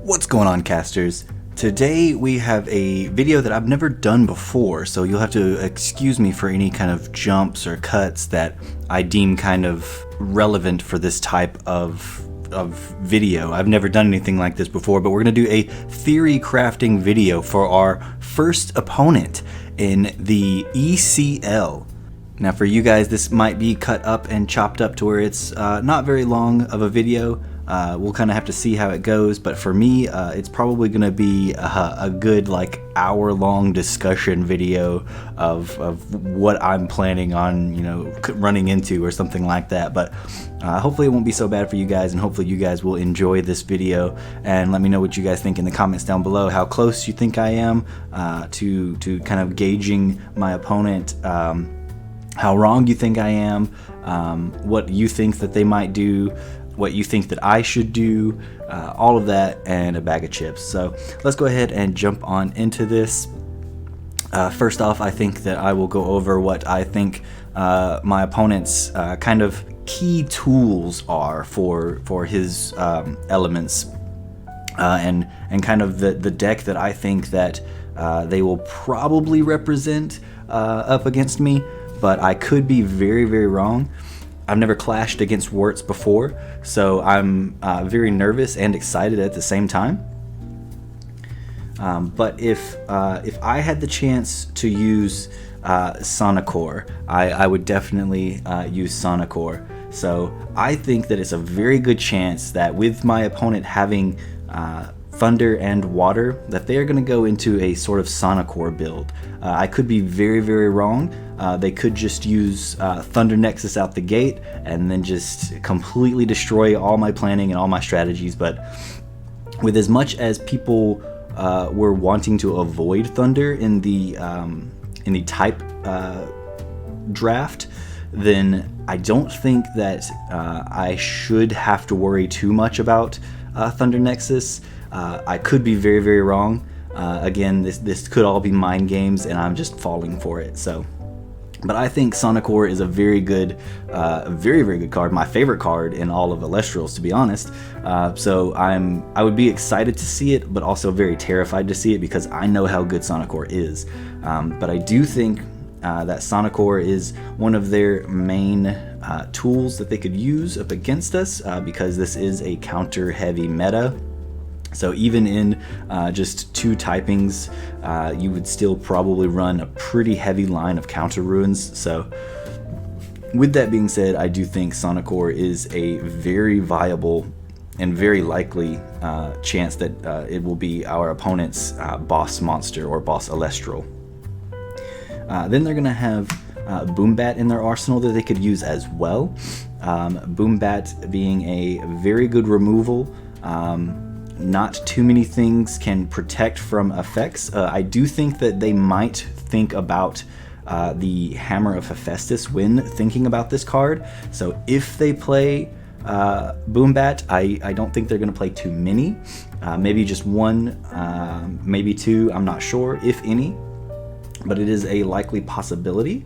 What's going on, casters? Today we have a video that I've never done before, so you'll have to excuse me for any kind of jumps or cuts that I deem kind of relevant for this type of video. I've never done anything like this before, but we're going to do a theory crafting video for our first opponent in the ECL. Now for you guys, this might be cut up and chopped up to where it's not very long of a video. We'll kind of have to see how it goes, but for me, it's probably going to be a good hour-long discussion video of what I'm planning on, running into or something like that. But hopefully it won't be so bad for you guys, and hopefully you guys will enjoy this video. And let me know what you guys think in the comments down below, how close you think I am to kind of gauging my opponent, how wrong you think I am, what you think that they might do, what you think that I should do, all of that, and a bag of chips. So let's go ahead and jump on into this. First off, I think that I will go over what I think my opponent's kind of key tools are for his elements, and kind of the deck that I think that they will probably represent up against me, but I could be very, very wrong. I've never clashed against Wirtz before, so I'm very nervous and excited at the same time. But if I had the chance to use Sonicor, I would definitely use Sonicor. So I think that it's a very good chance that with my opponent having Thunder and Water, that they are going to go into a sort of Sonicor build. I could be very, very wrong. They could just use Thunder Nexus out the gate and then just completely destroy all my planning and all my strategies. But with as much as people were wanting to avoid Thunder in the type draft, then I don't think that I should have to worry too much about Thunder Nexus. I could be very, very wrong. Again, this could all be mind games, and I'm just falling for it. But I think Sonicor is a very good, very, very good card. My favorite card in all of Elestrals, to be honest. So I would be excited to see it, but also very terrified to see it because I know how good Sonicor is. But I do think that Sonicor is one of their main tools that they could use up against us, because this is a counter-heavy meta. So even in just two typings, you would still probably run a pretty heavy line of counter runes. So with that being said, I do think Sonicor is a very viable and very likely chance that it will be our opponent's boss monster or boss Elestral. Then they're going to have Boombat in their arsenal that they could use as well. Boombat being a very good removal. Not too many things can protect from effects. I do think that they might think about the Hammer of Hephaestus when thinking about this card. So if they play Boombat, I don't think they're going to play too many. Maybe just one, maybe two, I'm not sure, if any. But it is a likely possibility.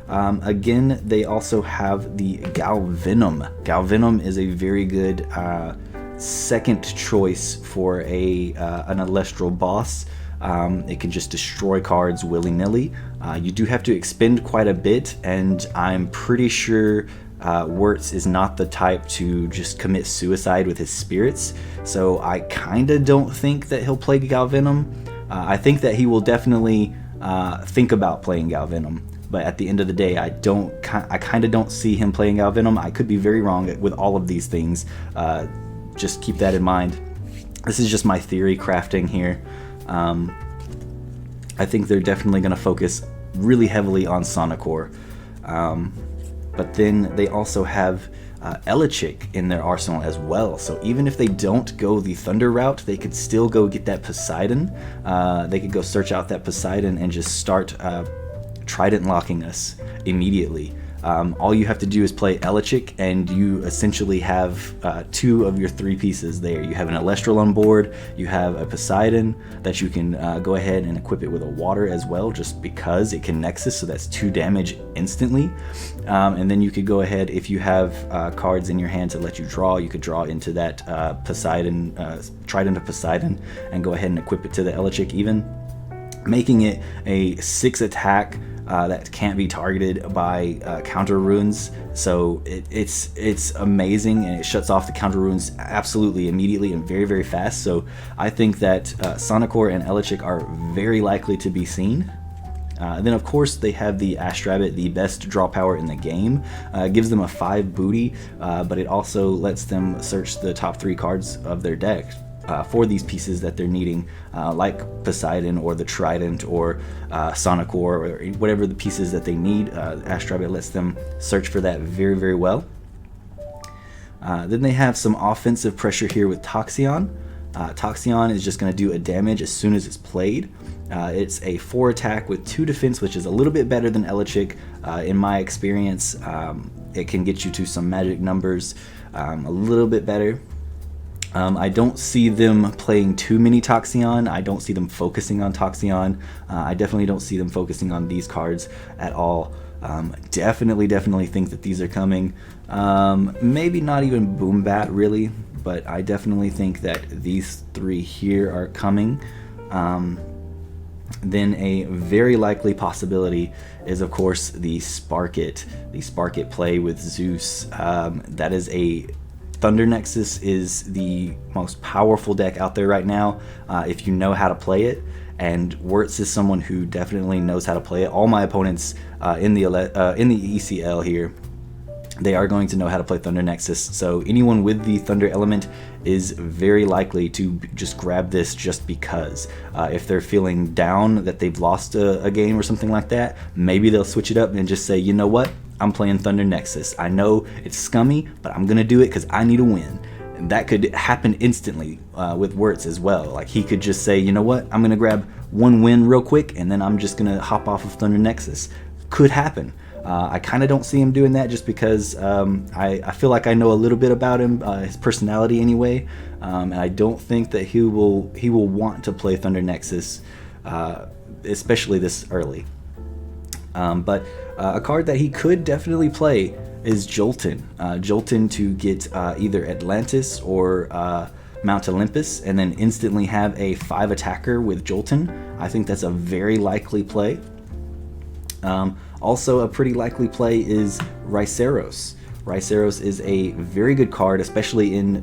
Again, they also have the Galvenom. Galvenom is a very good second choice for an Elestral boss. It can just destroy cards willy-nilly. You do have to expend quite a bit, and I'm pretty sure Wirtz is not the type to just commit suicide with his spirits, so I kinda don't think that he'll play Galvenom. I think that he will definitely think about playing Galvenom, but at the end of the day, I kinda don't see him playing Galvenom. I could be very wrong with all of these things. Just keep that in mind. This is just my theory crafting here. I think they're definitely going to focus really heavily on Sonicor. But then they also have Elechick in their arsenal as well. So even if they don't go the Thunder route, they could still go get that Poseidon. They could go search out that Poseidon and just start Trident locking us immediately. all you have to do is play Elechic, and you essentially have 2 of your 3 pieces there. You have an Elestral on board, you have a Poseidon that you can go ahead and equip it with a water as well, just because it can Nexus, so that's 2 damage instantly. And then you could go ahead, if you have cards in your hand to let you draw, you could draw into that Poseidon, Trident of Poseidon, and go ahead and equip it to the Elechic even, making it a 6 attack that can't be targeted by counter runes. So it's amazing, and it shuts off the counter runes absolutely immediately and very, very fast. So I think that Sonocore and Elechic are very likely to be seen. Then of course they have the Astrabbit, the best draw power in the game. Gives them a 5 booty, but it also lets them search the top 3 cards of their deck for these pieces that they're needing, like Poseidon or the Trident or Sonocore, or whatever the pieces that they need. Astrabbit lets them search for that very, very well. Then they have some offensive pressure here with Toxion. Toxion is just going to do a damage as soon as it's played. It's a 4 attack with 2 defense, which is a little bit better than Elechic. In my experience, it can get you to some magic numbers a little bit better. I don't see them playing too many Toxion. I don't see them focusing on Toxion. I definitely don't see them focusing on these cards at all. Definitely think that these are coming. Maybe not even Boombat really, but I definitely think that these 3 here are coming. Then a very likely possibility is, of course, the Spark It play with Zeus. That is a Thunder Nexus is the most powerful deck out there right now, if you know how to play it, and Wirtz is someone who definitely knows how to play it. All my opponents in the ECL here, they are going to know how to play Thunder Nexus, so anyone with the Thunder element is very likely to just grab this just because. If they're feeling down that they've lost a game or something like that, maybe they'll switch it up and just say, you know what, I'm playing Thunder Nexus. I know it's scummy, but I'm gonna do it because I need a win. And that could happen instantly with Wirtz as well. Like, he could just say, you know what, I'm gonna grab 1 win real quick, and then I'm just gonna hop off of Thunder Nexus. Could happen. I kind of don't see him doing that, just because I feel like I know a little bit about him, his personality anyway, and I don't think that he will want to play Thunder Nexus, especially this early. But a card that he could definitely play is Jolton. Jolton to get either Atlantis or Mount Olympus, and then instantly have a 5 attacker with Jolton. I think that's a very likely play. Also, a pretty likely play is Rhysseros. Rhysseros is a very good card, especially in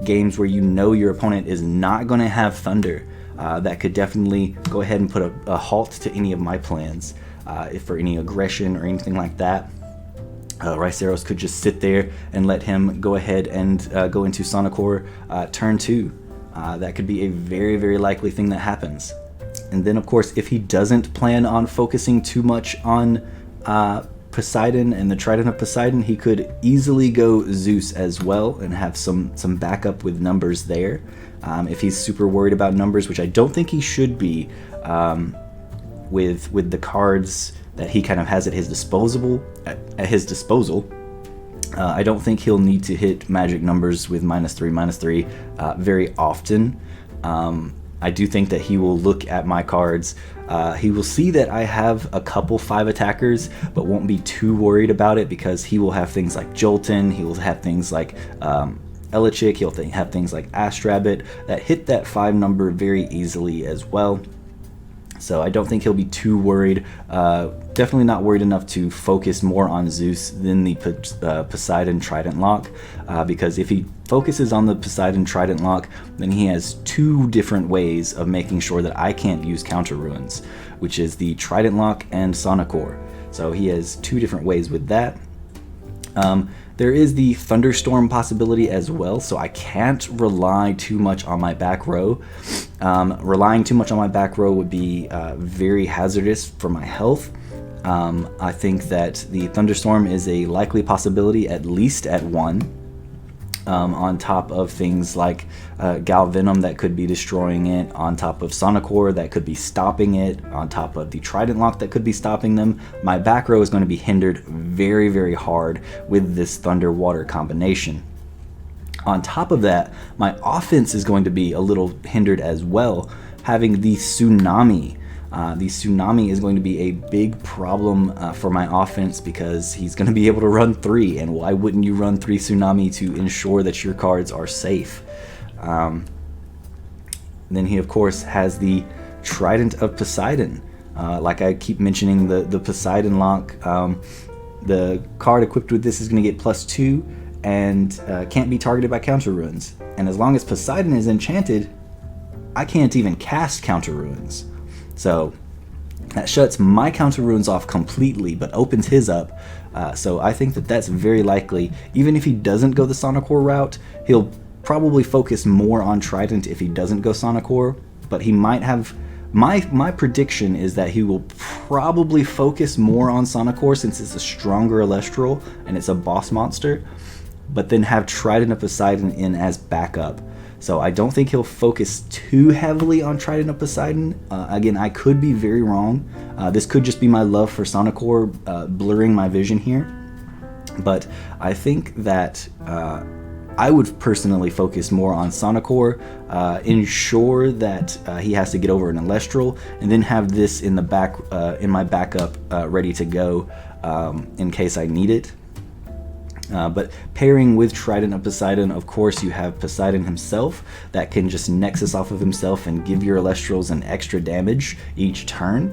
games where you know your opponent is not going to have Thunder. That could definitely go ahead and put a halt to any of my plans. If for any aggression or anything like that, Rhysseros could just sit there and let him go ahead and go into Sonocore turn 2. That could be a very, very likely thing that happens. And then, of course, if he doesn't plan on focusing too much on Poseidon and the Trident of Poseidon, he could easily go Zeus as well and have some backup with numbers there. If he's super worried about numbers, which I don't think he should be, with the cards that he kind of has at his disposal. I don't think he'll need to hit magic numbers with -3/-3 very often. I do think that he will look at my cards. He will see that I have a couple 5 attackers, but won't be too worried about it, because he will have things like Jolton, he will have things like Elechic, he'll have things like Astrabbit that hit that 5 number very easily as well. So I don't think he'll be too worried. Definitely not worried enough to focus more on Zeus than the Poseidon Trident lock, because if he focuses on the Poseidon Trident lock, then he has 2 different ways of making sure that I can't use counter ruins, which is the Trident lock and Sonocore. So he has 2 different ways with that. There is the Thunderstorm possibility as well, so I can't rely too much on my back row. Relying too much on my back row would be very hazardous for my health. I think that the Thunderstorm is a likely possibility, at least at 1. on top of things like Galvenom that could be destroying it, on top of Sonicor that could be stopping it, on top of the Trident Lock that could be stopping them. My back row is going to be hindered very, very hard with this Thunder Water combination. On top of that, my offense is going to be a little hindered as well, having the Tsunami. The Tsunami is going to be a big problem for my offense because he's going to be able to run 3, and why wouldn't you run 3 Tsunami to ensure that your cards are safe? Then he of course has the Trident of Poseidon. Like I keep mentioning, the Poseidon lock, the card equipped with this is going to get +2 and can't be targeted by counter runes. And as long as Poseidon is enchanted, I can't even cast counter runes. So that shuts my counter runes off completely, but opens his up. So I think that that's very likely. Even if he doesn't go the Sonicor route, he'll probably focus more on Trident if he doesn't go Sonicor. But he might have... My prediction is that he will probably focus more on Sonicor since it's a stronger Elestral and it's a boss monster, but then have Trident of Poseidon in as backup. So I don't think he'll focus too heavily on Trident of Poseidon. Again, I could be very wrong. This could just be my love for Sonicor blurring my vision here. But I think that I would personally focus more on Sonicor, ensure that he has to get over an Elestral, and then have this in the back, in my backup, ready to go in case I need it. But pairing with Trident of Poseidon, of course, you have Poseidon himself that can just Nexus off of himself and give your Elestrals an extra damage each turn.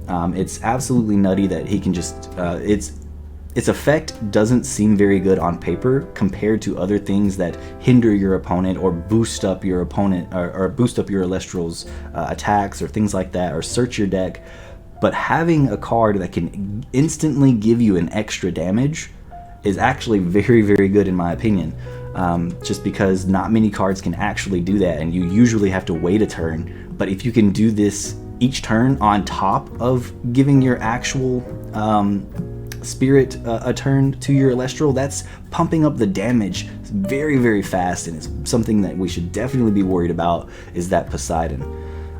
It's absolutely nutty that he can just... its effect doesn't seem very good on paper compared to other things that hinder your opponent or boost up your opponent or boost up your Elestrals attacks or things like that, or search your deck. But having a card that can instantly give you an extra damage is actually very, very good in my opinion, just because not many cards can actually do that, and you usually have to wait a turn. But if you can do this each turn on top of giving your actual spirit a turn to your Elestral, that's pumping up the damage very, very fast, and it's something that we should definitely be worried about, is that Poseidon.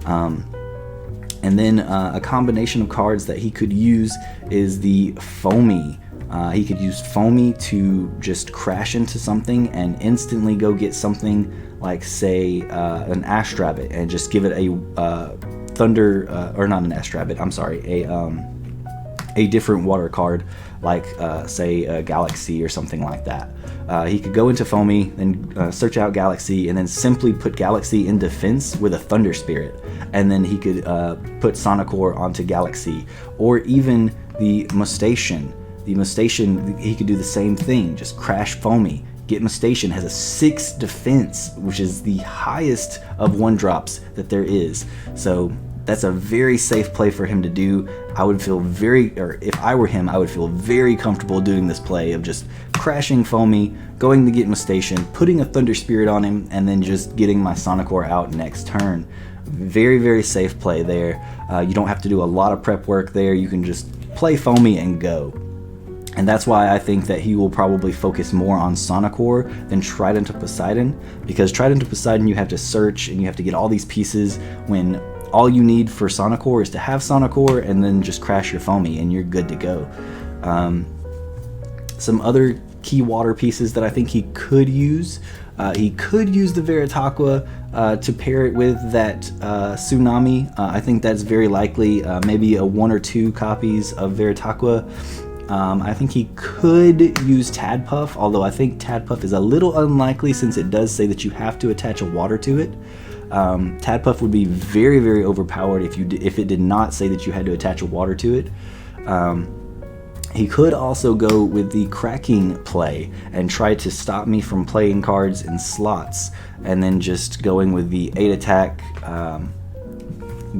And then a combination of cards that he could use is the Foamy. He could use Foamy to just crash into something and instantly go get something like, say, an Astrabbit, and just give it a Thunder, or not an Astrabbit, I'm sorry, a different water card, like, say, a Galaxy or something like that. He could go into Foamy, then search out Galaxy, and then simply put Galaxy in defense with a Thunder Spirit. And then he could put Sonicor onto Galaxy, or even the Mustache. The Mustache, he could do the same thing, just crash Foamy. Get Mustache has a 6 defense, which is the highest of 1-drops that there is. So that's a very safe play for him to do. I would feel or if I were him, I would feel very comfortable doing this play of just crashing Foamy, going to get Mustache, putting a Thunder Spirit on him, and then just getting my Sonicor out next turn. Very, very safe play there. You don't have to do a lot of prep work there. You can just play Foamy and go. And that's why I think that he will probably focus more on Sonicor than Trident of Poseidon, because Trident of Poseidon you have to search and you have to get all these pieces, when all you need for Sonicor is to have Sonicor and then just crash your Foamy and you're good to go. Some other key water pieces that I think he could use the Veritaqua to pair it with that Tsunami. I think that's very likely. Maybe a 1 or 2 copies of Veritaqua. I think he could use Tadpuff, although I think Tadpuff is a little unlikely since it does say that you have to attach a water to it. Tadpuff would be very, very overpowered if it did not say that you had to attach a water to it. He could also go with the cracking play and try to stop me from playing cards in slots, and then just going with the 8 attack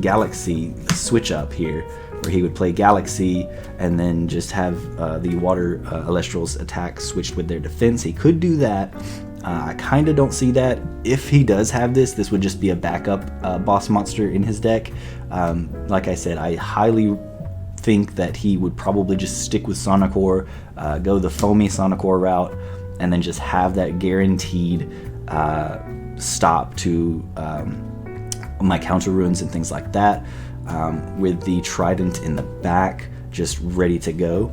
Galaxy switch up here, where he would play Galaxy and then just have the water Elestrals attack switched with their defense. He could do that. I kind of don't see that. If he does have this would just be a backup boss monster in his deck. Like I said, I highly think that he would probably just stick with Sonicor, go the Foamy Sonicor route, and then just have that guaranteed stop to my counter runes and things like that, with the trident in the back just ready to go.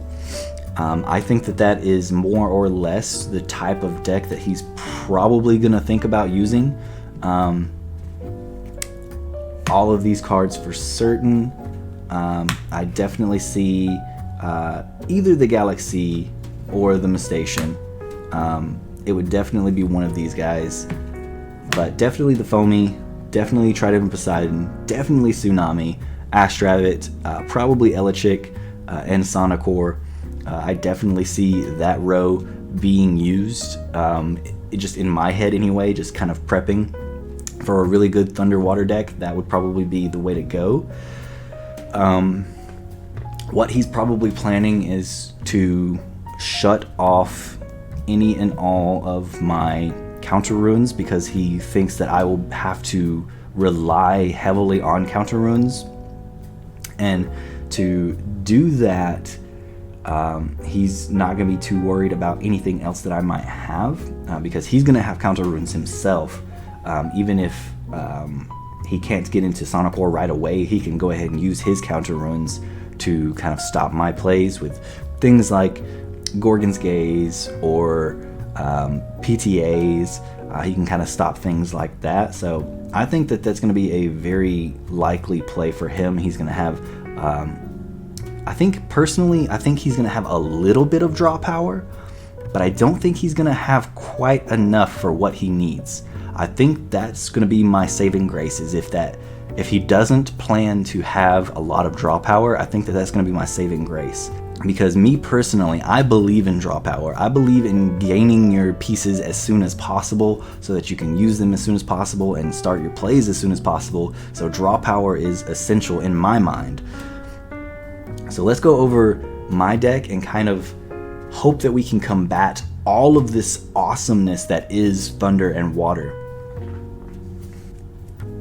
I think that is more or less the type of deck that he's probably going to think about using. All of these cards for certain. I definitely see either the Galaxy or the Mistasian. It would definitely be one of these guys, but definitely the Foamy, definitely Trident and Poseidon, definitely Tsunami, Astravit, probably Elechick, and Sonocore. I definitely see that row being used, just in my head anyway, just kind of prepping for a really good Thunder Water deck. That would probably be the way to go. What he's probably planning is to shut off any and all of my counter runes, because he thinks that I will have to rely heavily on counter runes. And to do that, he's not going to be too worried about anything else that I might have, because he's going to have counter runes himself. Even if he can't get into Sonocore right away, he can go ahead and use his counter runes to kind of stop my plays with things like Gorgon's Gaze or PTAs. He can kind of stop things like that. So I think that's going to be a very likely play for him. He's going to have, I think personally, I think he's going to have a little bit of draw power, but I don't think he's going to have quite enough for what he needs. I think that's going to be my saving grace, is if he doesn't plan to have a lot of draw power, I think that's going to be my saving grace. Because me personally, I believe in draw power. I believe in gaining your pieces as soon as possible so that you can use them as soon as possible and start your plays as soon as possible. So draw power is essential in my mind. So let's go over my deck and kind of hope that we can combat all of this awesomeness that is Thunder and Water.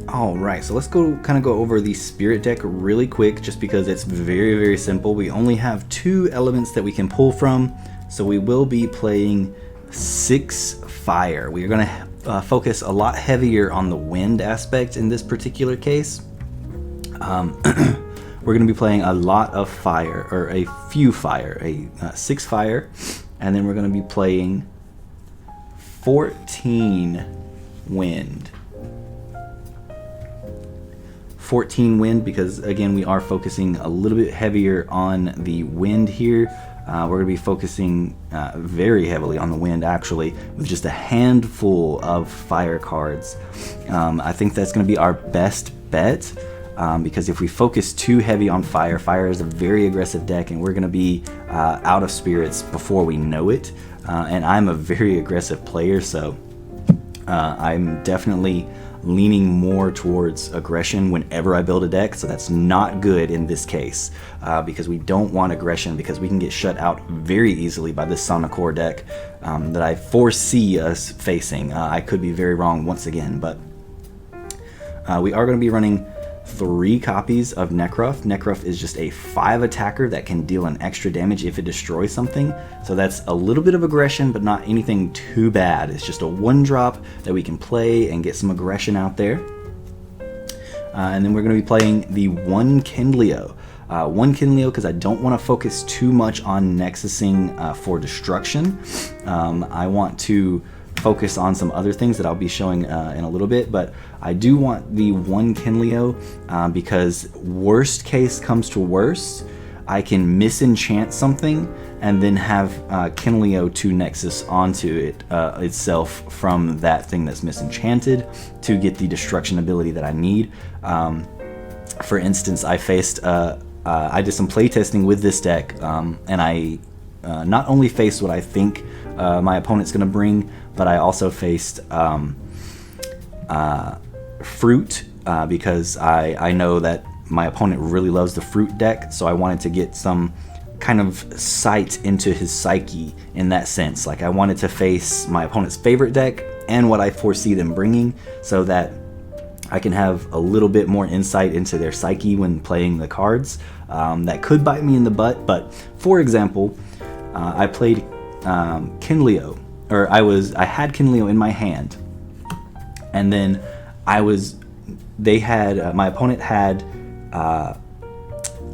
Alright, so let's kind of go over the Spirit deck really quick, just because it's very, very simple. We only have 2 elements that we can pull from, so we will be playing 6 fire. We are going to focus a lot heavier on the wind aspect in this particular case. We're going to be playing a lot of fire, or a few fire, 6 fire, and then we're going to be playing 14 wind. 14 wind, because again, we are focusing a little bit heavier on the wind here. We're going to be focusing very heavily on the wind, actually, with just a handful of fire cards. I think that's going to be our best bet, because if we focus too heavy on fire, fire is a very aggressive deck, and we're going to be out of spirits before we know it. And I'm a very aggressive player, so I'm definitely leaning more towards aggression whenever I build a deck, so that's not good in this case, because we don't want aggression, because we can get shut out very easily by this Sonocore deck that I foresee us facing. I could be very wrong once again, but we are going to be running 3 copies of Nekruff. Nekruff is just a 5 attacker that can deal an extra damage if it destroys something. So that's a little bit of aggression, but not anything too bad. It's just a 1-drop that we can play and get some aggression out there. And then we're going to be playing the 1 Kindleo. 1 Kindleo because I don't want to focus too much on Nexusing for destruction. I want to focus on some other things that I'll be showing in a little bit, but I do want the 1 Kindleo because worst case comes to worst, I can misenchant something and then have Kindleo to Nexus onto it itself from that thing that's misenchanted to get the destruction ability that I need. For instance, I faced I did some playtesting with this deck, and I not only faced what I think my opponent's going to bring, but I also faced fruit, because I know that my opponent really loves the fruit deck, so I wanted to get some kind of sight into his psyche in that sense. Like, I wanted to face my opponent's favorite deck and what I foresee them bringing, so that I can have a little bit more insight into their psyche when playing the cards that could bite me in the butt. But for example, I played Kindleo I had Kinleo in my hand, and then my opponent had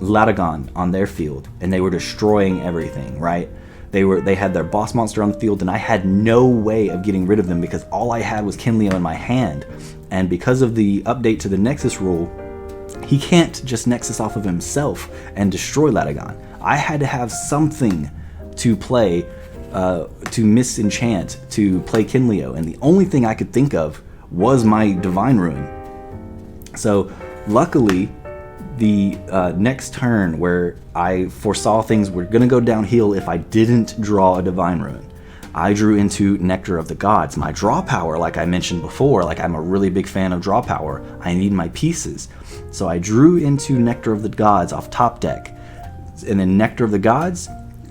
Latagon on their field, and they were destroying everything, right? They had their boss monster on the field, and I had no way of getting rid of them because all I had was Kinleo in my hand. And because of the update to the Nexus rule, he can't just Nexus off of himself and destroy Latagon. I had to have something to play, to misenchant, to play Kinleo, and the only thing I could think of was my Divine Ruin. So luckily, the next turn where I foresaw things were going to go downhill if I didn't draw a Divine Ruin, I drew into Nectar of the Gods. My draw power, like I mentioned before, like I'm a really big fan of draw power. I need my pieces. So I drew into Nectar of the Gods off top deck. And then Nectar of the Gods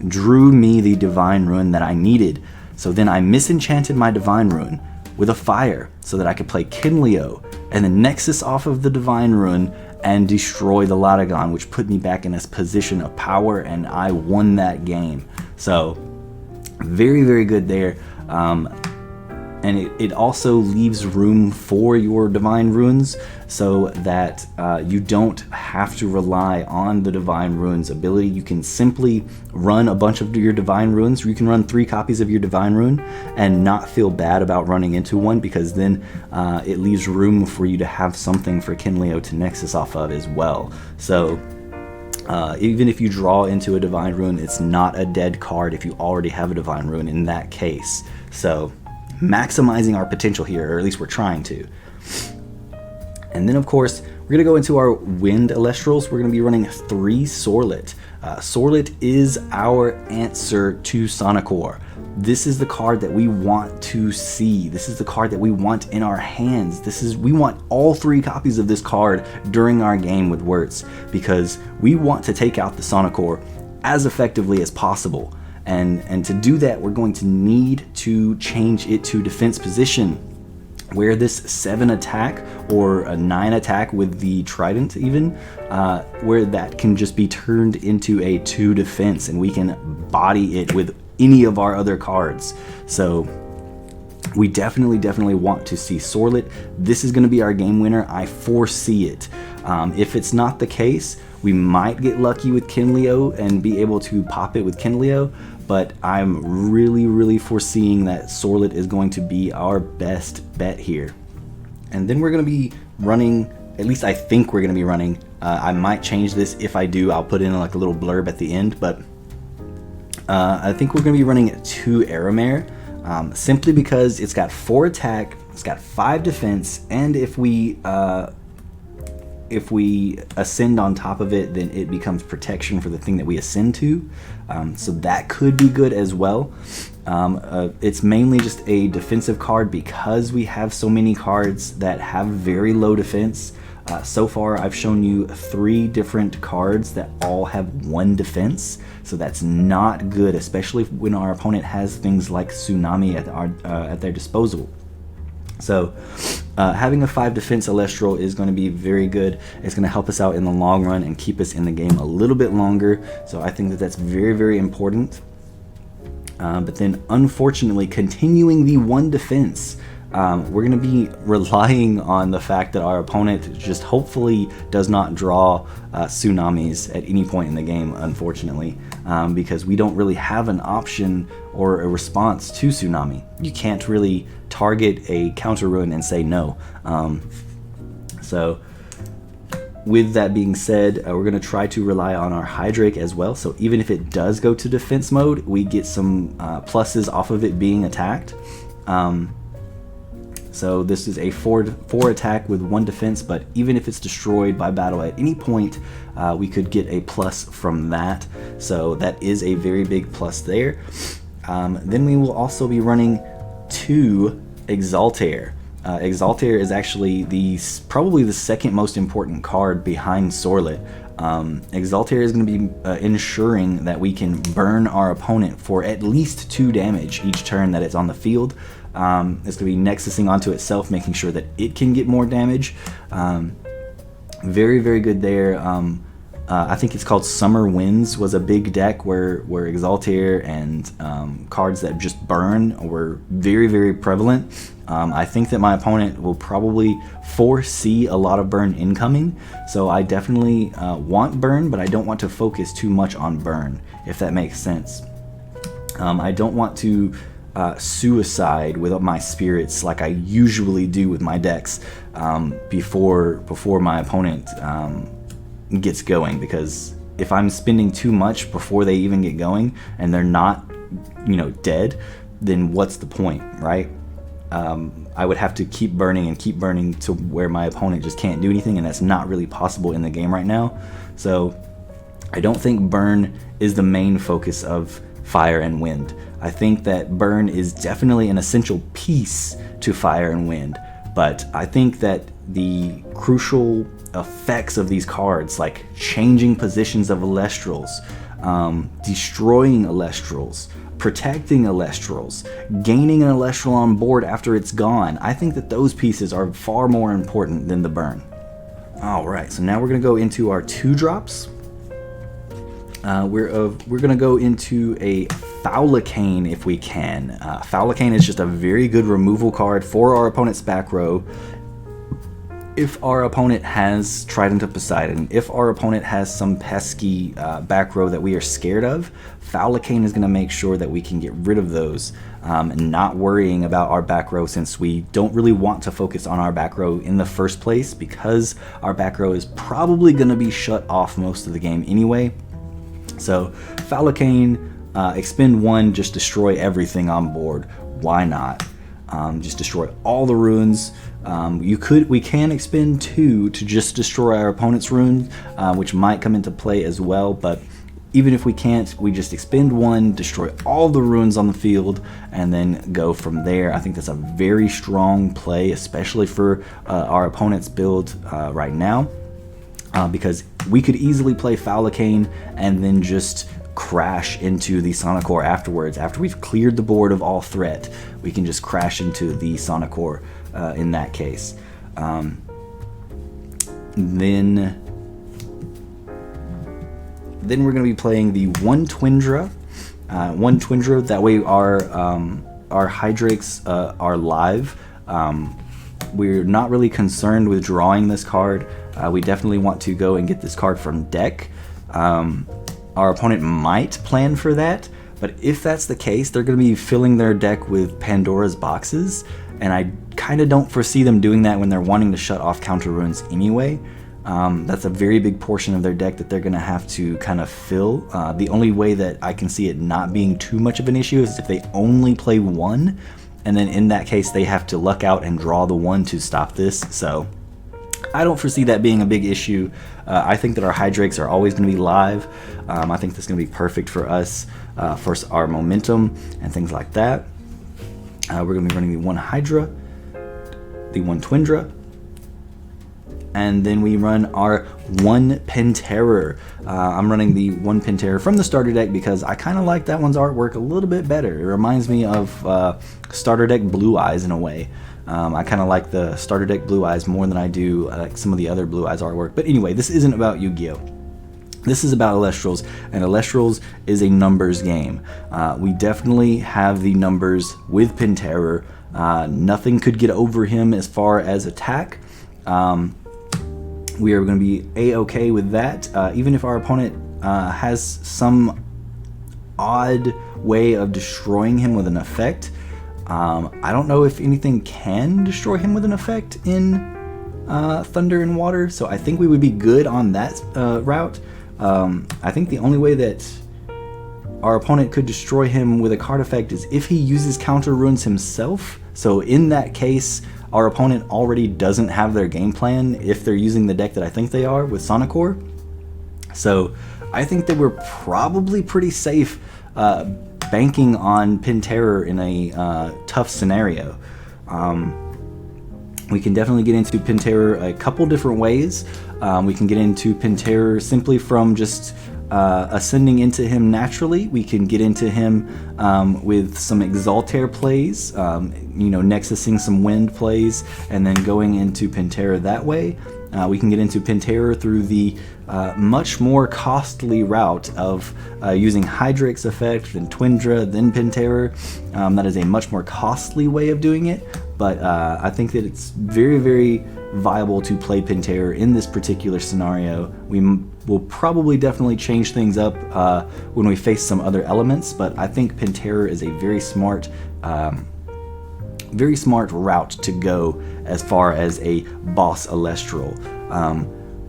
drew me the Divine Ruin that I needed. So then I misenchanted my Divine Ruin with a fire so that I could play Kinleo and then Nexus off of the Divine Ruin and destroy the Latagon, which put me back in a position of power, and I won that game. So very, very good there. And it also leaves room for your Divine Ruins so that you don't have to rely on the Divine Ruins ability. You can simply run a bunch of your Divine Ruins. You can run 3 copies of your Divine Rune and not feel bad about running into one, because then it leaves room for you to have something for Kinleo to Nexus off of as well. So even if you draw into a Divine Rune, it's not a dead card if you already have a Divine Rune in that case. So maximizing our potential here, or at least we're trying to. And then of course we're going to go into our Wind Elestrals. We're going to be running 3 Sorlet. Sorlet is our answer to Sonicor. This is the card that we want to see. This is the card that we want in our hands. We want all 3 copies of this card during our game with Wirtz, because we want to take out the Sonicor as effectively as possible. And to do that, we're going to need to change it to defense position, where this 7 attack or a 9 attack with the Trident even, where that can just be turned into a 2 defense, and we can body it with any of our other cards. So we definitely want to see Sorlet. This is going to be our game winner. I foresee it. If it's not the case, we might get lucky with Kinleo and be able to pop it with Kinleo, but I'm really foreseeing that Sorlet is going to be our best bet here. And then we're going to be running, at least I think we're going to be running, I might change this. If I do, I'll put in like a little blurb at the end, but I think we're going to be running 2 Aramare, simply because it's got 4 attack, it's got 5 defense, and if we ascend on top of it, then it becomes protection for the thing that we ascend to. So that could be good as well. It's mainly just a defensive card because we have so many cards that have very low defense. So far I've shown you 3 different cards that all have 1 defense, so that's not good, especially when our opponent has things like Tsunami at their disposal. So having a 5 defense Elestral is going to be very good. It's going to help us out in the long run and keep us in the game a little bit longer. So I think that that's very important. But then unfortunately, continuing the 1 defense, we're going to be relying on the fact that our opponent just hopefully does not draw Tsunamis at any point in the game, unfortunately, because we don't really have an option or a response to Tsunami. You can't really target a counter ruin and say no. So with that being said, we're going to try to rely on our Hydrake as well. So even if it does go to defense mode, we get some pluses off of it being attacked. So this is a 4 attack with 1 defense, but even if it's destroyed by battle at any point, we could get a plus from that. So that is a very big plus there. Then we will also be running 2 Exaltair. Exaltair is actually probably the second most important card behind Sorlet. Exaltair is going to be ensuring that we can burn our opponent for at least 2 damage each turn that it's on the field. It's going to be nexusing onto itself, making sure that it can get more damage. Very good there. I think it's called Summer Winds was a big deck where Exaltair and cards that just burn were very, very prevalent. I think that my opponent will probably foresee a lot of burn incoming, so I definitely want burn, but I don't want to focus too much on burn, if that makes sense. I don't want to suicide with my spirits like I usually do with my decks before my opponent gets going, because if I'm spending too much before they even get going and they're not, dead, then what's the point, right? I would have to keep burning to where my opponent just can't do anything, and that's not really possible in the game right now. So I don't think burn is the main focus of Fire and Wind. I think that burn is definitely an essential piece to Fire and Wind, but I think that the crucial effects of these cards, like changing positions of Elestrals, destroying Elestrals, protecting Elestrals, gaining an Elestral on board after it's gone, I think that those pieces are far more important than the burn. Alright, so now we're going to go into our 2-drops. We're going to go into a Fowlicane if we can. Fowlicane is just a very good removal card for our opponent's back row. If our opponent has Trident of Poseidon, if our opponent has some pesky back row that we are scared of, Fowlicane is going to make sure that we can get rid of those, and not worrying about our back row, since we don't really want to focus on our back row in the first place, because our back row is probably going to be shut off most of the game anyway. So Fowlicane, expend 1, just destroy everything on board. Why not? Just destroy all the runes. We can expend 2 to just destroy our opponent's runes, which might come into play as well, but even if we can't, we just expend 1, destroy all the runes on the field, and then go from there. I think that's a very strong play, especially for our opponent's build right now, because we could easily play Fowlicane and then just crash into the Sonicore afterwards. After we've cleared the board of all threat, we can just crash into the Sonicore in that case. Then we're going to be playing the one Twindra. That way our Hydrakes are live. We're not really concerned with drawing this card. We definitely want to go and get this card from deck. Our opponent might plan for that, but if that's the case, they're going to be filling their deck with Pandora's boxes, and I kind of don't foresee them doing that when they're wanting to shut off counter runes anyway. That's a very big portion of their deck that they're going to have to kind of fill. The only way that I can see it not being too much of an issue is if they only play 1, and then in that case they have to luck out and draw the 1 to stop this. So I don't foresee that being a big issue. I think that our Hydrakes are always going to be live. I think that's going to be perfect for us, for our momentum and things like that. We're going to be running the one Hydra, the one Twindra, and then we run our one Penterror. I'm running the one Penterror from the starter deck because I kind of like that one's artwork a little bit better. It reminds me of starter deck Blue Eyes in a way. I kind of like the starter deck Blue Eyes more than I do like some of the other Blue Eyes artwork. But anyway, this isn't about Yu-Gi-Oh! This is about Elestrals, and Elestrals is a numbers game. We definitely have the numbers with Penterror. Nothing could get over him as far as attack. We are going to be A-okay with that. Even if our opponent has some odd way of destroying him with an effect. I don't know if anything can destroy him with an effect in Thunder and Water, so I think we would be good on that route. I think the only way that our opponent could destroy him with a card effect is if he uses counter runes himself. So in that case, our opponent already doesn't have their game plan if they're using the deck that I think they are with Sonicore. So I think that we're probably pretty safe banking on Penterror in a tough scenario. We can definitely get into Penterror a couple different ways. We can get into Penterror simply from just ascending into him naturally. We can get into him with some Exaltair plays, Nexusing some Wind plays, and then going into Penterror that way. we can get into Penterror through the much more costly route of using Hydrax effect, then Twindra, then Penterror. That is a much more costly way of doing it, but I think that it's very, very viable to play Penterror in this particular scenario. We will probably definitely change things up when we face some other elements, but I think Penterror is a very smart route to go as far as a boss Elestral.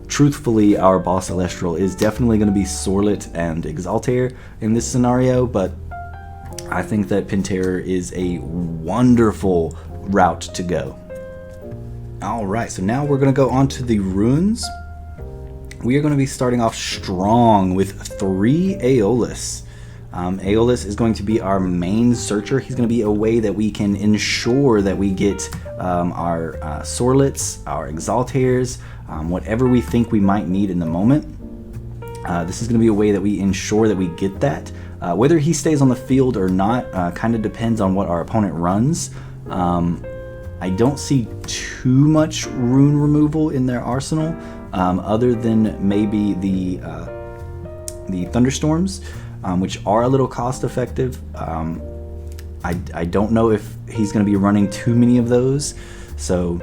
Truthfully, our boss Elestral is definitely going to be Sorlet and Exaltair in this scenario, but I think that Penterror is a wonderful route to go. Alright, so now we're going to go on to the runes. We are going to be starting off strong with 3 Aeolus. Aeolus is going to be our main searcher. He's going to be a way that we can ensure that we get our Sorlets, our Exaltairs, whatever we think we might need in the moment. This is going to be a way that we ensure that we get that. Whether he stays on the field or not kind of depends on what our opponent runs. I don't see too much rune removal in their arsenal, other than maybe the Thunderstorms, which are a little cost effective. I don't know if he's going to be running too many of those, so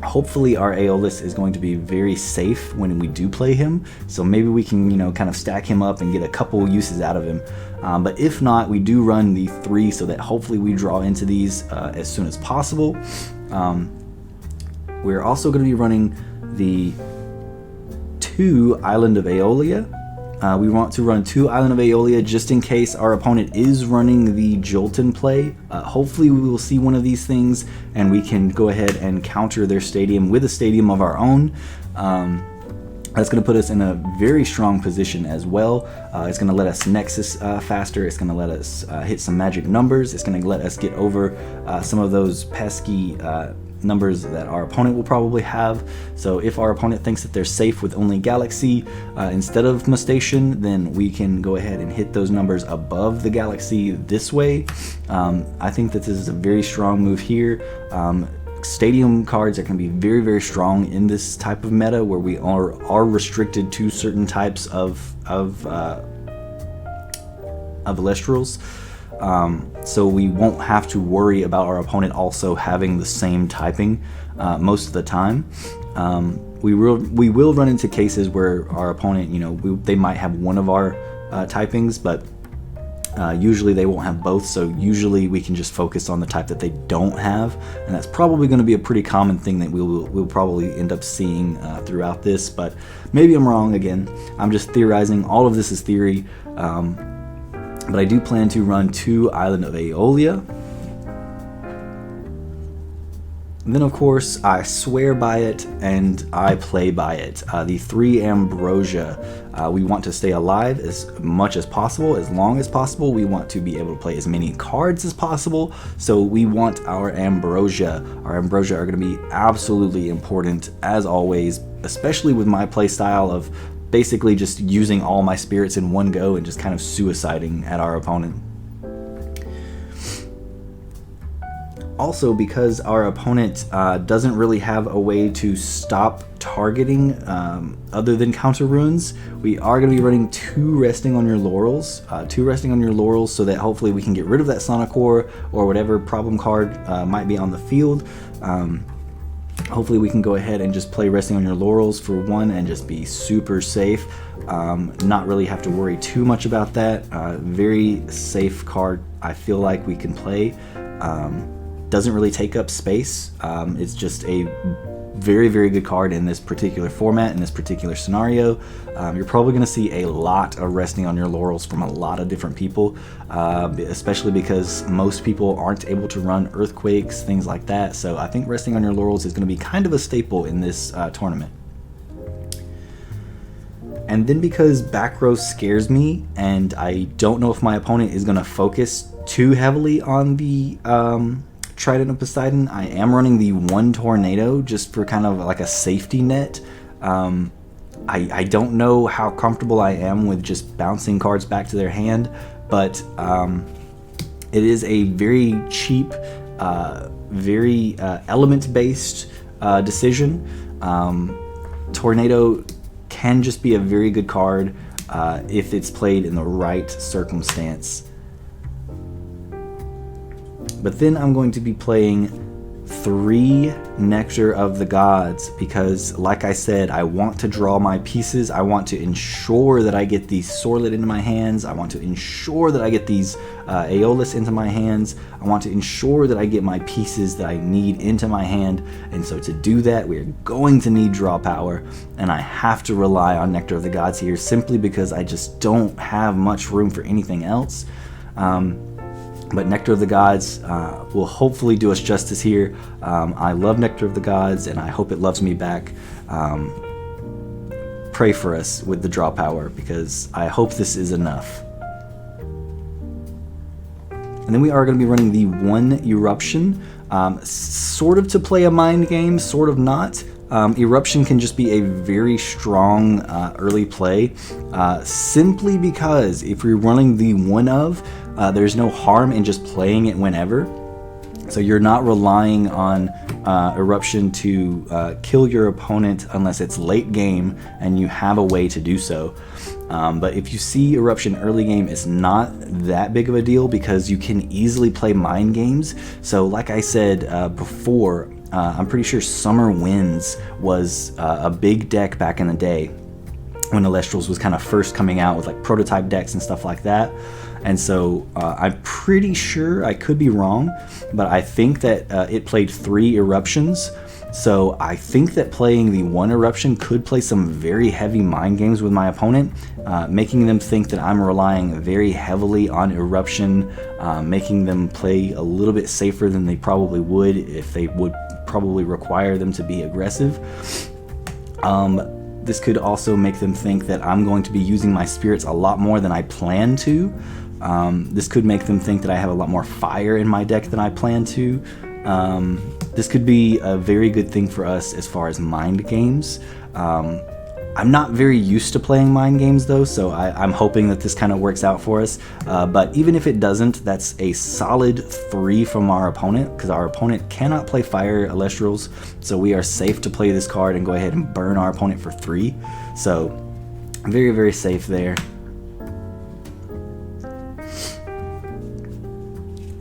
hopefully our Aeolus is going to be very safe when we do play him, so maybe we can, kind of stack him up and get a couple uses out of him. But if not, we do run the 3 so that hopefully we draw into these as soon as possible. We're also going to be running the 2 Island of Aeolia. We want to run 2 Island of Aeolia just in case our opponent is running the Jolton play. Hopefully we will see one of these things and we can go ahead and counter their stadium with a stadium of our own. That's going to put us in a very strong position as well. It's going to let us Nexus faster. It's going to let us hit some magic numbers. It's going to let us get over some of those pesky numbers that our opponent will probably have. So if our opponent thinks that they're safe with only Galaxy instead of Mustation, then we can go ahead and hit those numbers above the Galaxy this way. I think that this is a very strong move here. Stadium cards are going to be very, very strong in this type of meta where we are restricted to certain types of Elestrals. So we won't have to worry about our opponent also having the same typing most of the time. We will run into cases where our opponent, they might have one of our typings, but usually they won't have both, so usually we can just focus on the type that they don't have, and that's probably going to be a pretty common thing that we'll probably end up seeing throughout this, but maybe I'm wrong again. I'm just theorizing. All of this is theory, but I do plan to run 2 Island of Aeolia. And then of course I swear by it and I play by it. The 3 Ambrosia. We want to stay alive as much as possible, as long as possible. We want to be able to play as many cards as possible. So we want our Ambrosia. Our Ambrosia are going to be absolutely important as always, especially with my play style of basically just using all my spirits in one go and just kind of suiciding at our opponent. Also, because our opponent doesn't really have a way to stop targeting other than counter runes, we are going to be running 2 Resting on Your Laurels. 2 Resting on Your Laurels so that hopefully we can get rid of that Sonicore or whatever problem card might be on the field. Hopefully we can go ahead and just play Resting on Your Laurels for 1 and just be super safe. Not really have to worry too much about that. Very safe card I feel like we can play. Doesn't really take up space. It's just a very, very good card in this particular format, in this particular scenario. You're probably going to see a lot of Resting on Your Laurels from a lot of different people, especially because most people aren't able to run Earthquakes, things like that. So I think Resting on Your Laurels is going to be kind of a staple in this tournament. And then because back row scares me, and I don't know if my opponent is going to focus too heavily on the Trident of Poseidon, I am running the 1 Tornado just for kind of like a safety net. I don't know how comfortable I am with just bouncing cards back to their hand, but it is a very cheap, very element-based decision. Tornado can just be a very good card if it's played in the right circumstance. But then I'm going to be playing 3 Nectar of the Gods because, like I said, I want to draw my pieces. I want to ensure that I get these Sorlet into my hands. I want to ensure that I get these Aeolus into my hands. I want to ensure that I get my pieces that I need into my hand. And so to do that, we're going to need draw power. And I have to rely on Nectar of the Gods here simply because I just don't have much room for anything else. But Nectar of the Gods will hopefully do us justice here. I love Nectar of the Gods, and I hope it loves me back. Pray for us with the draw power, because I hope this is enough. And then we are going to be running the 1 Eruption, sort of to play a mind game, sort of not. Eruption can just be a very strong early play, simply because if you're running the 1 of, there's no harm in just playing it whenever. So you're not relying on Eruption to kill your opponent unless it's late game and you have a way to do so. But if you see Eruption early game, it's not that big of a deal because you can easily play mind games. So like I said before, I'm pretty sure Summer Winds was a big deck back in the day when Elestrals was kind of first coming out with like prototype decks and stuff like that. And so I'm pretty sure, I could be wrong, but I think that it played 3 Eruptions. So I think that playing the 1 Eruption could play some very heavy mind games with my opponent, making them think that I'm relying very heavily on Eruption, making them play a little bit safer than they probably would if they would probably require them to be aggressive. This could also make them think that I'm going to be using my spirits a lot more than I plan to. This could make them think that I have a lot more fire in my deck than I plan to. This could be a very good thing for us as far as mind games. I'm not very used to playing mind games though, so I'm hoping that this kind of works out for us. But even if it doesn't, that's a solid 3 from our opponent, because our opponent cannot play Fire Elestrals, so we are safe to play this card and go ahead and burn our opponent for 3. So very, very safe there.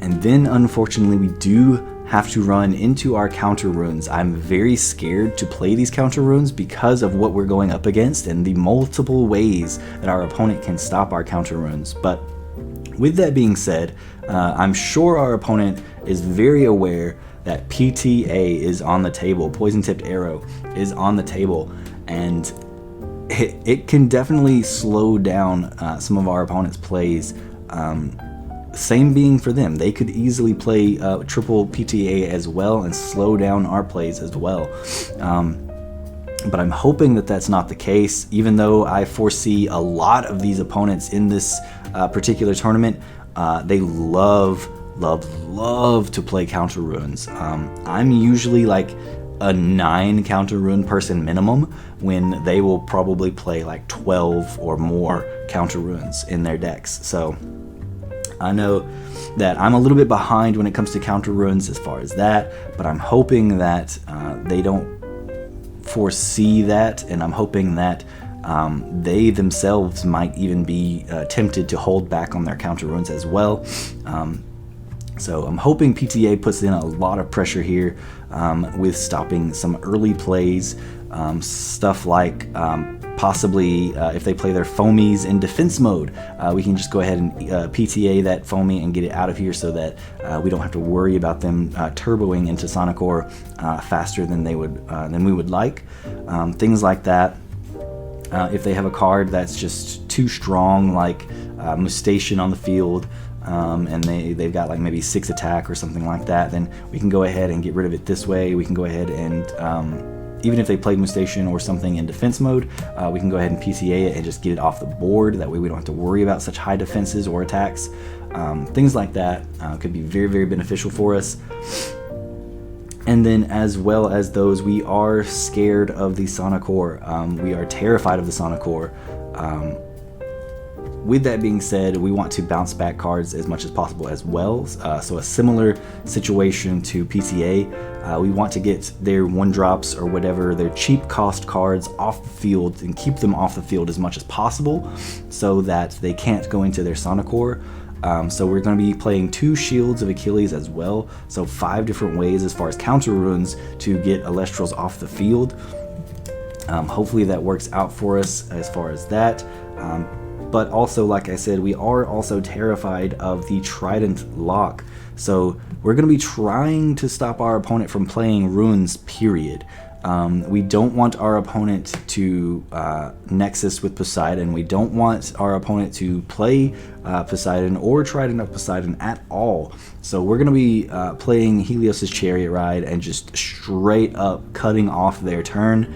And then unfortunately we do have to run into our counter runes. I'm very scared to play these counter runes because of what we're going up against and the multiple ways that our opponent can stop our counter runes. But with that being said, I'm sure our opponent is very aware that PTA is on the table, Poison Tipped Arrow is on the table, and it can definitely slow down some of our opponent's plays. Same being for them. They could easily play triple PTA as well and slow down our plays as well. But I'm hoping that that's not the case, even though I foresee a lot of these opponents in this particular tournament. They love to play counter runes. I'm usually like a 9 counter rune person minimum, when they will probably play like 12 or more counter runes in their decks. So I know that I'm a little bit behind when it comes to counter runes as far as that, but I'm hoping that they don't foresee that, and I'm hoping that they themselves might even be tempted to hold back on their counter runes as well. So I'm hoping PTA puts in a lot of pressure here with stopping some early plays, stuff like possibly if they play their foamies in defense mode, we can just go ahead and PTA that foamy and get it out of here so that we don't have to worry about them turboing into Sonicor faster than we would like. Things like that. If they have a card that's just too strong, like Mustache on the field, and they've got like maybe 6 attack or something like that, then we can go ahead and get rid of it this way. We can go ahead and even if they played Mustache or something in defense mode, we can go ahead and PTA it and just get it off the board. That way we don't have to worry about such high defenses or attacks. Things like that could be very, very beneficial for us. And then as well as those, we are scared of the Sonicor. We are terrified of the Sonicor. with that being said, we want to bounce back cards as much as possible as well. So a similar situation to PCA, we want to get their 1-drops or whatever, their cheap cost cards off the field and keep them off the field as much as possible so that they can't go into their Sonocore. So we're going to be playing 2 Shields of Achilles as well, so 5 different ways as far as counter runes to get Elestrals off the field. Hopefully that works out for us as far as that. But also, like I said, we are also terrified of the Trident lock. So we're going to be trying to stop our opponent from playing runes, period. We don't want our opponent to Nexus with Poseidon. We don't want our opponent to play Poseidon or Trident of Poseidon at all. So we're going to be playing Helios's Chariot Ride and just straight up cutting off their turn.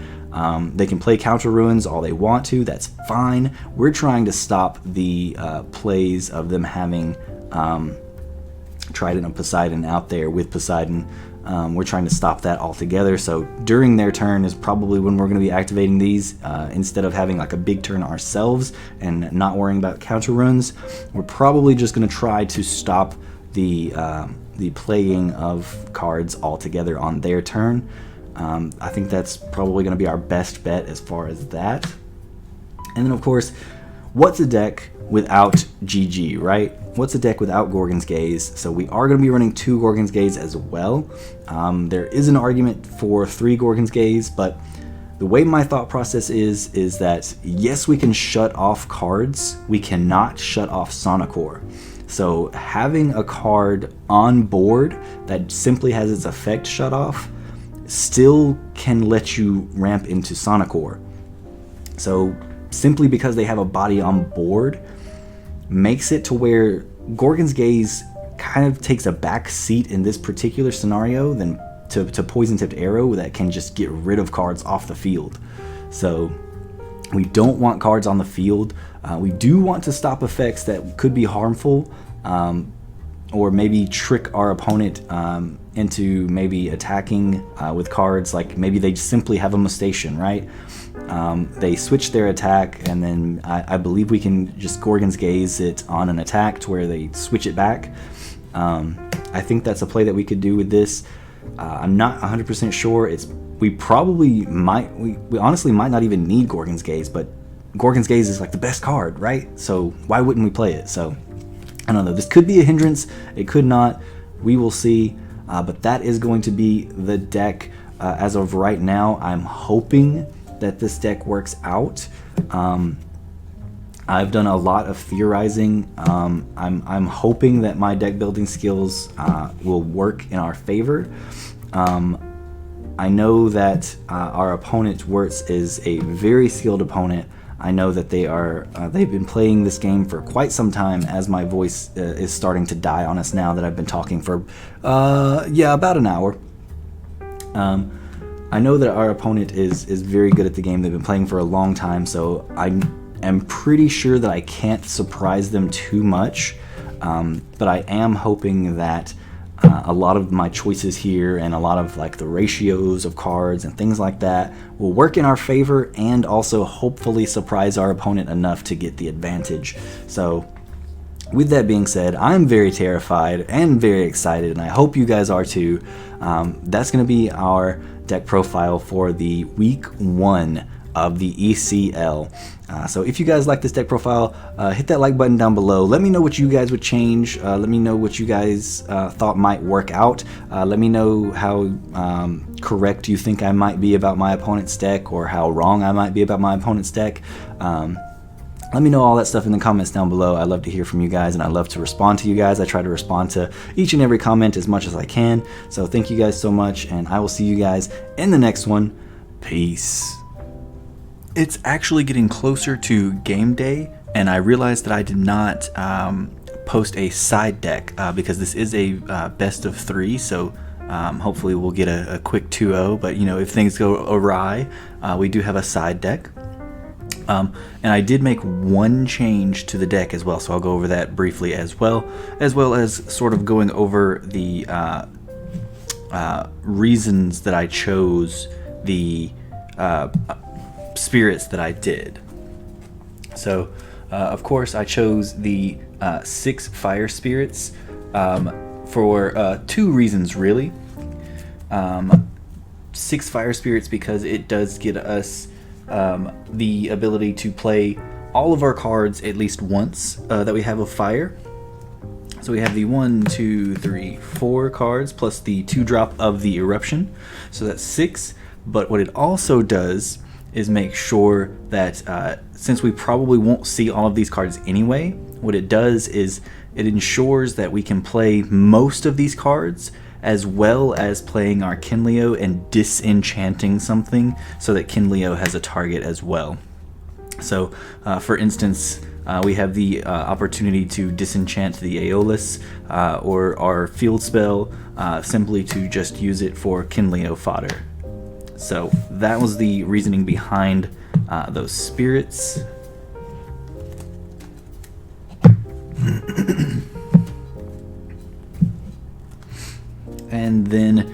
They can play counter ruins all they want to, that's fine. We're trying to stop the plays of them having Trident of Poseidon out there with Poseidon. We're trying to stop that altogether. So during their turn is probably when we're going to be activating these, instead of having like a big turn ourselves and not worrying about counter runes. We're probably just going to try to stop the playing of cards altogether on their turn. I think that's probably going to be our best bet as far as that. And then of course, what's a deck without GG, right? What's a deck without Gorgon's Gaze? So we are going to be running 2 Gorgon's Gaze as well. There is an argument for 3 Gorgon's Gaze, but the way my thought process is that yes, we can shut off cards, we cannot shut off Sonocore. So having a card on board that simply has its effect shut off still can let you ramp into Sonocore. So simply because they have a body on board makes it to where Gorgon's Gaze kind of takes a back seat in this particular scenario than to Poison Tipped Arrow that can just get rid of cards off the field. So we don't want cards on the field. We do want to stop effects that could be harmful, or maybe trick our opponent into maybe attacking with cards like maybe they simply have a Mustation, right? They switch their attack, and then I believe we can just Gorgon's Gaze it on an attack to where they switch it back. I think that's a play that we could do with this. I'm not 100% sure. We probably might, we honestly might not even need Gorgon's Gaze, but Gorgon's Gaze is like the best card, right? So why wouldn't we play it? So I don't know. This could be a hindrance. It could not. We will see. But that is going to be the deck as of right now. I'm hoping that this deck works out. I've done a lot of theorizing. I'm hoping that my deck building skills will work in our favor. I know that our opponent, Wirtz, is a very skilled opponent. I know that they've been playing this game for quite some time, as my voice is starting to die on us now that I've been talking for, about an hour. I know that our opponent is very good at the game. They've been playing for a long time, so I am pretty sure that I can't surprise them too much. But I am hoping that a lot of my choices here and a lot of like the ratios of cards and things like that will work in our favor, and also hopefully surprise our opponent enough to get the advantage. So with that being said, I'm very terrified and very excited, and I hope you guys are too. That's going to be our deck profile for the week 1 of the ECL. So if you guys like this deck profile, hit that like button down below. Let me know what you guys would change. Let me know what you guys thought might work out. Let me know how correct you think I might be about my opponent's deck, or how wrong I might be about my opponent's deck. Let me know all that stuff in the comments down below. I love to hear from you guys, and I love to respond to you guys. I try to respond to each and every comment as much as I can. So thank you guys so much, and I will see you guys in the next one. Peace. It's actually getting closer to game day, and I realized that I did not post a side deck because this is a best of 3, so hopefully we'll get a quick 2-0, but if things go awry, we do have a side deck. And I did make one change to the deck as well, so I'll go over that briefly as well as sort of going over the reasons that I chose the spirits that I did. So Of course, I chose the 6 fire spirits for 2 reasons, really. 6 fire spirits because it does get us the ability to play all of our cards at least once that we have of fire. So we have the 1, 2, 3, 4 cards plus the 2-drop of the eruption. So that's 6. But what it also does is make sure that since we probably won't see all of these cards anyway, what it does is it ensures that we can play most of these cards as well as playing our Kinleo and disenchanting something so that Kinleo has a target as well. So for instance, we have the opportunity to disenchant the Aeolus or our field spell simply to just use it for Kinleo fodder. So that was the reasoning behind those spirits. And then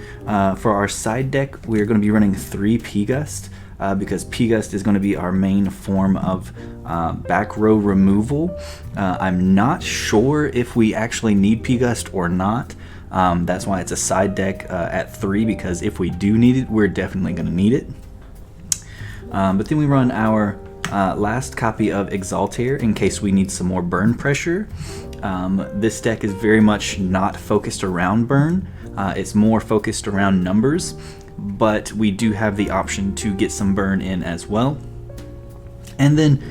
for our side deck, we're going to be running 3 P-Gust because P-Gust is going to be our main form of back row removal. I'm not sure if we actually need P-Gust or not. That's why it's a side deck at 3, because if we do need it, we're definitely going to need it. But then we run our last copy of Exaltair in case we need some more burn pressure. This deck is very much not focused around burn. It's more focused around numbers, but we do have the option to get some burn in as well. And then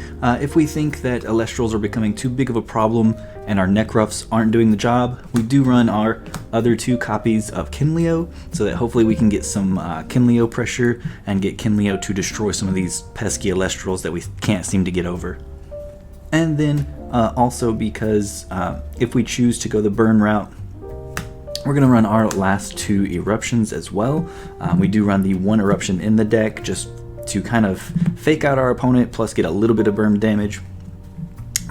if we think that Elestrals are becoming too big of a problem and our Necruffs aren't doing the job, we do run our other 2 copies of Kinleo so that hopefully we can get some Kinleo pressure and get Kinleo to destroy some of these pesky Elestrals that we can't seem to get over. And then also because if we choose to go the burn route, we're going to run our last 2 eruptions as well. We do run the 1 eruption in the deck just to kind of fake out our opponent plus get a little bit of burn damage,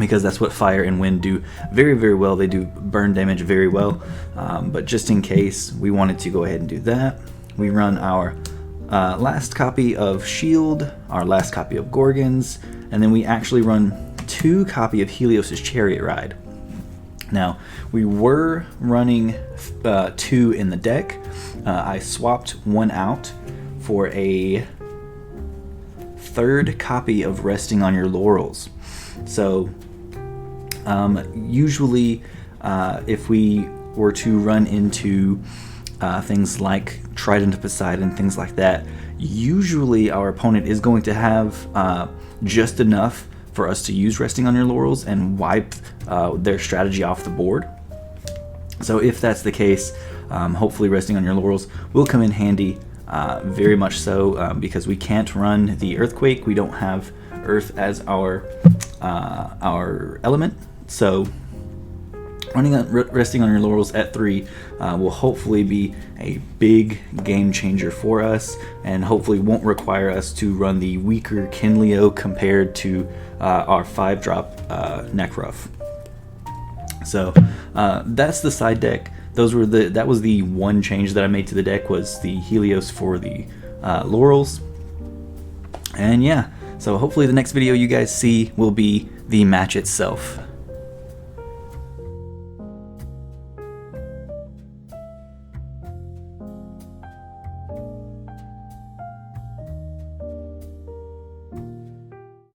because that's what fire and wind do very, very well. They do burn damage very well, but just in case we wanted to go ahead and do that, we run our last copy of Shield, our last copy of Gorgons, and then we actually run 2 copy of Helios's Chariot Ride. Now, we were running 2 in the deck. I swapped 1 out for a 3rd copy of Resting on Your Laurels. So usually if we were to run into things like Trident of Poseidon, things like that, usually our opponent is going to have just enough for us to use Resting on Your Laurels and wipe their strategy off the board. So if that's the case, hopefully Resting on Your Laurels will come in handy, very much so, because we can't run the Earthquake. We don't have Earth as our element, so Resting on Your Laurels at 3 will hopefully be a big game changer for us, and hopefully won't require us to run the weaker Kinleo compared to our 5-drop Necruff. So that's the side deck. That was the one change that I made to the deck, was the Helios for the Laurels. And yeah, so hopefully the next video you guys see will be the match itself.